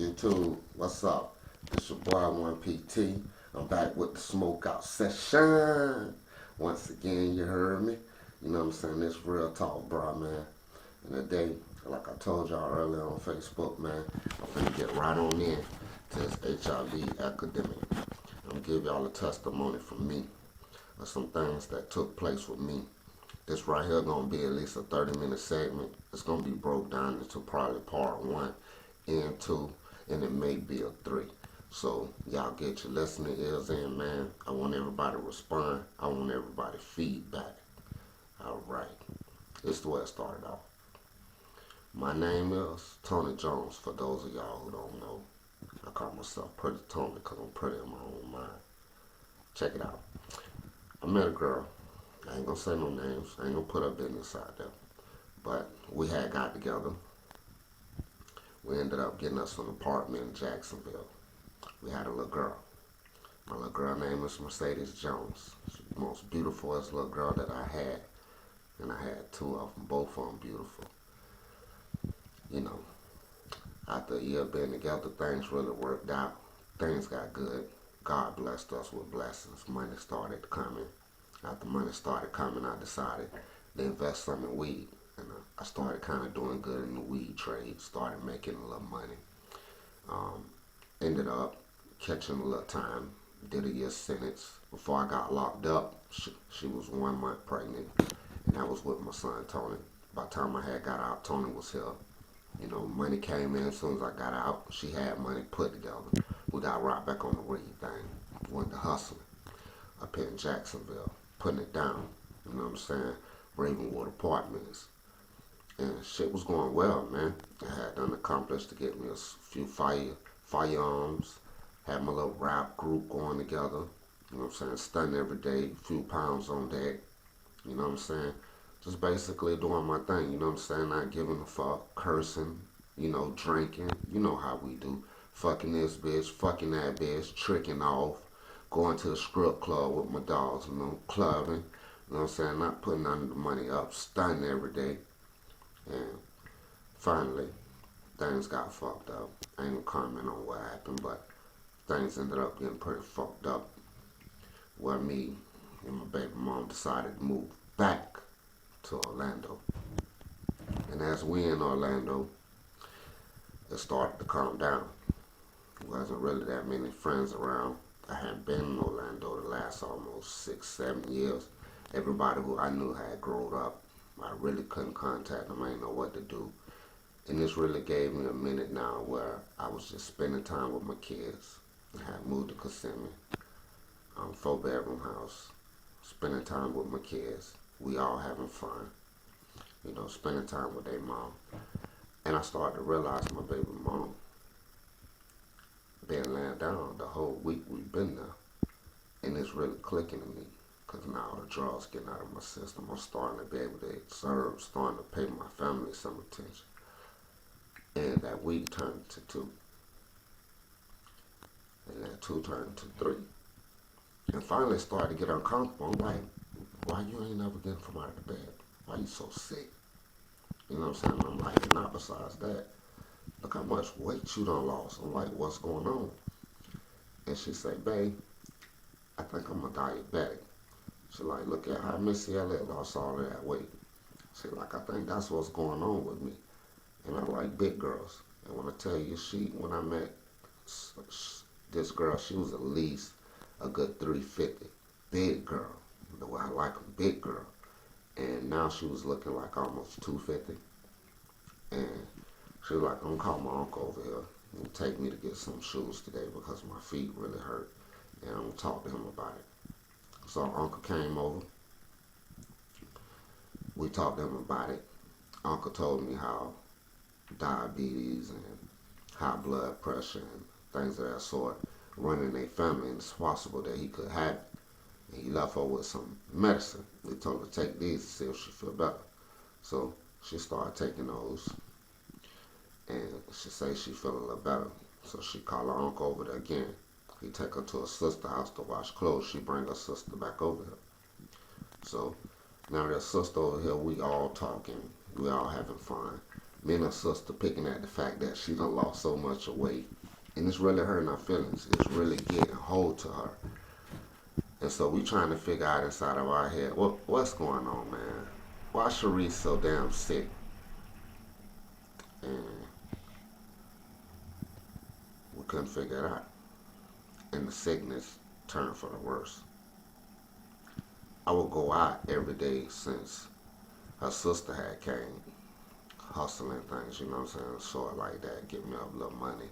YouTube, what's up? It's your boy 1PT. I'm back with the smoke out session. Once again, you heard me. You know what I'm saying? This real talk, bro, man. And today, like I told y'all earlier on Facebook, man, I'm gonna get right on in to this HIV epidemic. I'm gonna give y'all a testimony from me of some things that took place with me. This right here gonna be at least a 30-minute segment. It's gonna be broke down into probably part one and two, and it may be a three. So y'all get your listening ears in, man. I want everybody to respond. I want everybody feedback. All right, this is the way it started off. My name is Tony Jones. For those of y'all who don't know, I call myself Prettytony because I'm pretty in my own mind. Check it out. I met a girl. I ain't gonna say no names. I ain't gonna put her business out there. But we had got together. We ended up getting us an apartment in Jacksonville. We had a little girl. My little girl name is Mercedes Jones. She's the most beautiful little girl that I had. And I had two of them, both of them beautiful. You know, after a year being together, things really worked out. Things got good. God blessed us with blessings. Money started coming. After money started coming, I decided to invest some in weed. And I started kind of doing good in the weed trade. Started making a little money. Ended up catching a little time. Did a year sentence. Before I got locked up, she was 1 month pregnant. And that was with my son, Tony. By the time I had got out, Tony was here. You know, money came in as soon as I got out. She had money put together. We got right back on the weed thing. Went to hustling up here in Jacksonville, putting it down. You know what I'm saying? Ravenwood Apartments. And shit was going well, man. I had done accomplished to get me a few firearms. Had my little rap group going together. You know what I'm saying? Stunting every day, a few pounds on deck. You know what I'm saying? Just basically doing my thing, you know what I'm saying? Not giving a fuck, cursing, you know, drinking. You know how we do. Fucking this bitch, fucking that bitch, tricking off, going to the strip club with my dogs, you know, clubbing. You know what I'm saying? Not putting none of the money up, stunting every day. And finally, things got fucked up. I ain't gonna comment on what happened, but things ended up getting pretty fucked up. Where me and my baby mom decided to move back to Orlando. And as we in Orlando, it started to calm down. There wasn't really that many friends around. I hadn't been in Orlando the last almost 6-7 years. Everybody who I knew had grown up. I really couldn't contact them. I didn't know what to do. And this really gave me a minute now where I was just spending time with my kids. I had moved to Kissimmee, 4-bedroom house, spending time with my kids. We all having fun, you know, spending time with their mom. And I started to realize my baby mom been laying down the whole week we've been there. And it's really clicking to me. Because now the drugs getting out of my system. I'm starting to be able to serve, starting to pay my family some attention. And that week turned to 2. And that 2 turned to 3. And finally started to get uncomfortable. I'm like, why you ain't never getting from out of the bed? Why you so sick? You know what I'm saying? I'm like, and not besides that, look how much weight you done lost. I'm like, what's going on? And she said, babe, I think I'm a diabetic. She like, look at how Missy Elliott lost all of that weight. She like, I think that's what's going on with me. And I like big girls. And when I tell you, when I met this girl, she was at least a good 350. Big girl. The way I like them, big girl. And now she was looking like almost 250. And she was like, I'm gonna call my uncle over here and take me to get some shoes today because my feet really hurt. And I'm gonna talk to him about it. So Uncle came over. We talked to him about it. Uncle told me how diabetes and high blood pressure and things of that sort run in their family, and it's possible that he could have it. And he left her with some medicine. He told her to take these to see if she feel better. So she started taking those, and she say she feel a little better. So she called her uncle over there again. He take her to her sister's house to wash clothes. She bring her sister back over here. So now their sister over here, we all talking. We all having fun. Me and her sister picking at the fact that she done lost so much weight. And it's really hurting her feelings. It's really getting hold to her. And so we trying to figure out inside of our head, what's going on, man? Why Sharice so damn sick? And we couldn't figure it out. And the sickness turned for the worse. I would go out every day since her sister had came, hustling things, you know what I'm saying? Sort of like that, give me a little money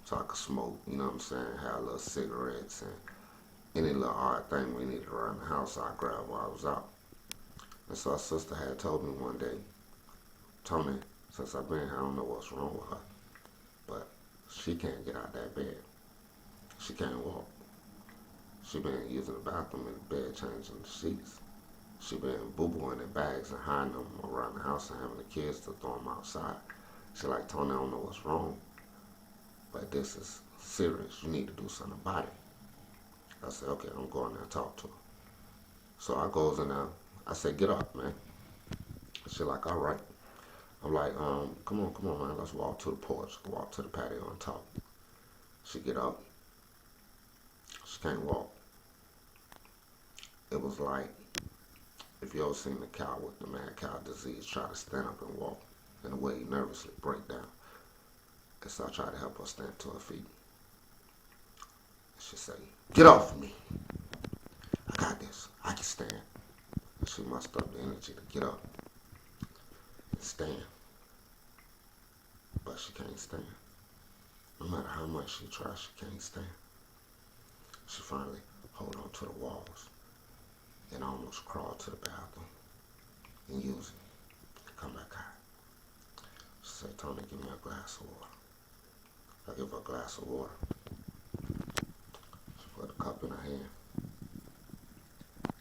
so I could smoke, you know what I'm saying? Have a little cigarettes and any little odd thing we needed around the house I grabbed while I was out. And so her sister had told me one day, Tony, since I've been here, I don't know what's wrong with her, but she can't get out that bed. She can't walk. She been using the bathroom in the bed, changing the sheets. She been boo-booing in bags and hiding them around the house and having the kids to throw them outside. She like, Tony, I don't know what's wrong, but this is serious. You need to do something about it. I said, okay, I'm going there and talk to her. So I goes in there. I said, get up, man. She like, all right. I'm like, come on, man. Let's walk to the porch. Walk to the patio and talk. She get up. She can't walk. It was like if you ever seen the cow with the mad cow disease try to stand up and walk in a way nervously break down. And so I tried to help her stand to her feet. She said, get off of me. I got this. I can stand. And she mustered up the energy to get up and stand. But she can't stand. No matter how much she tries, she can't stand. She finally hold on to the walls and almost crawl to the bathroom and use it and come back out. She said, Tony, give me a glass of water. I give her a glass of water. She put a cup in her hand.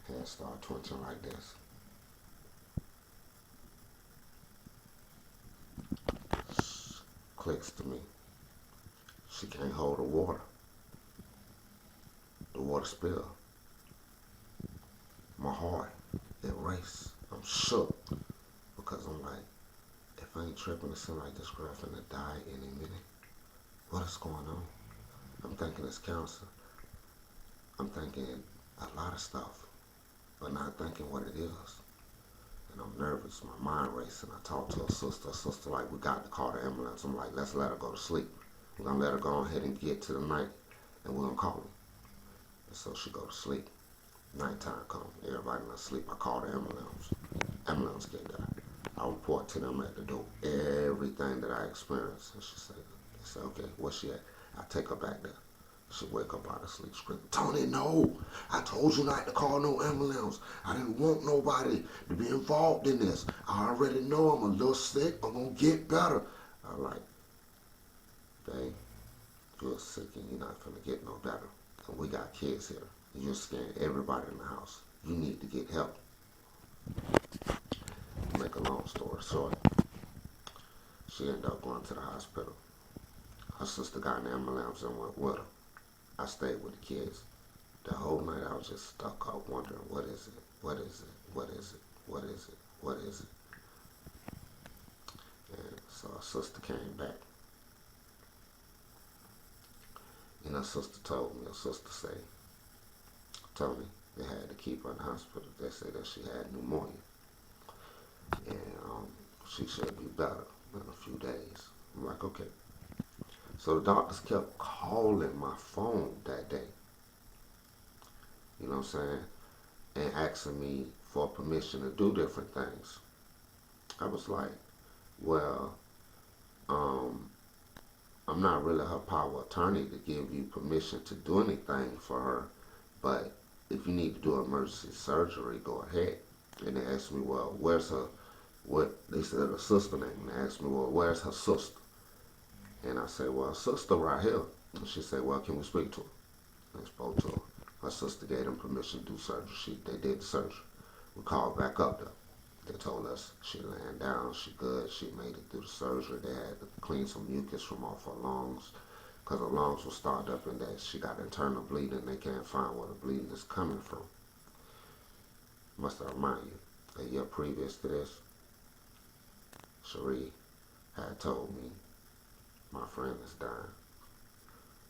Hand started twitching like this. Clicks to me. She can't hold the water. The water spilled. My heart, it raced. I'm shook because I'm like, if I ain't tripping, it seems like this girl finna die any minute. What is going on? I'm thinking it's cancer. I'm thinking a lot of stuff, but not thinking what it is. And I'm nervous. My mind racing. I talked to her sister. Her sister like, we got to call the ambulance. I'm like, let's let her go to sleep. We're gonna let her go ahead and get to the night, and we're gonna call her. And so she go to sleep. Nighttime come. Everybody in sleep. I call the ambulance. Ambulance get there. I report to them at the door everything that I experienced. And she said, okay, where's she at? I take her back there. She wake up out of sleep screaming, Tony, no. I told you not to call no ambulance. I didn't want nobody to be involved in this. I already know I'm a little sick. I'm going to get better. I'm like, babe, you're sick and you're not going to get no better. And we got kids here. You're scaring everybody in the house. You need to get help. Make a long story short, she ended up going to the hospital. Her sister got an ambulance and went with her. I stayed with the kids. The whole night I was just stuck up wondering, what is it? What is it? What is it? What is it? What is it? And so her sister came back. And her sister told me, her sister said, Tony, they had to keep her in the hospital. They said that she had pneumonia. And she should be better in a few days. I'm like, okay. So the doctors kept calling my phone that day. You know what I'm saying? And asking me for permission to do different things. I was like, well, I'm not really her power of attorney to give you permission to do anything for her, but if you need to do emergency surgery, go ahead. And they asked me, well, where's her, they said her sister name, and they asked me, well, where's her sister? And I said, well, her sister right here. And she said, well, can we speak to her? And I spoke to her. Her sister gave them permission to do surgery. They did the surgery. We called back up there. They told us she laying down, she good, she made it through the surgery. They had to clean some mucus from off her lungs because her lungs were started up and that she got internal bleeding. They can't find where the bleeding is coming from. Must I remind you, a year previous to this, Cherie had told me my friend is dying.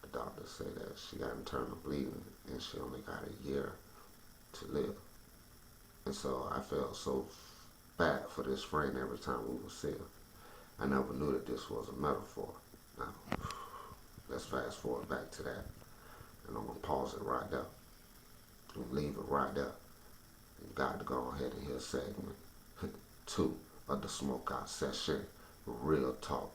The doctor said that she got internal bleeding and she only got a year to live. And so I felt so bad for this friend every time we would see her. I never knew that this was a metaphor. Now, let's fast forward back to that. And I'm going to pause it right there. I'm going to leave it right there. You got to go ahead and hear segment 2 of the Smokeout Session. Real talk.